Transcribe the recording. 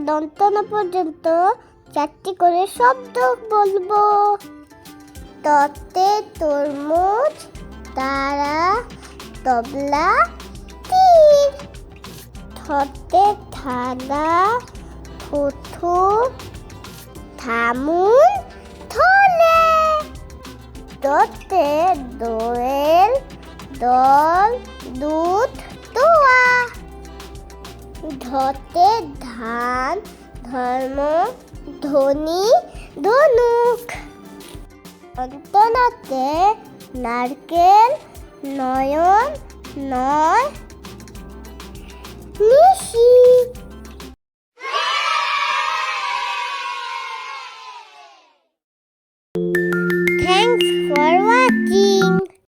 দন্তন পর্যন্ত 4টি করে শব্দ বলবো। ততে তরমুজ, তারা, তবলা, তীর। থতে থালা, থুথু, থামুন, থলে। দতে দোয়েল, দল, দুধ, দোয়া। ধতে ধান, ধর্ম, ধনী, ধনুক। অন্তনাতে নারকেল, নয়ন, নয়, নিশি। Thanks for watching.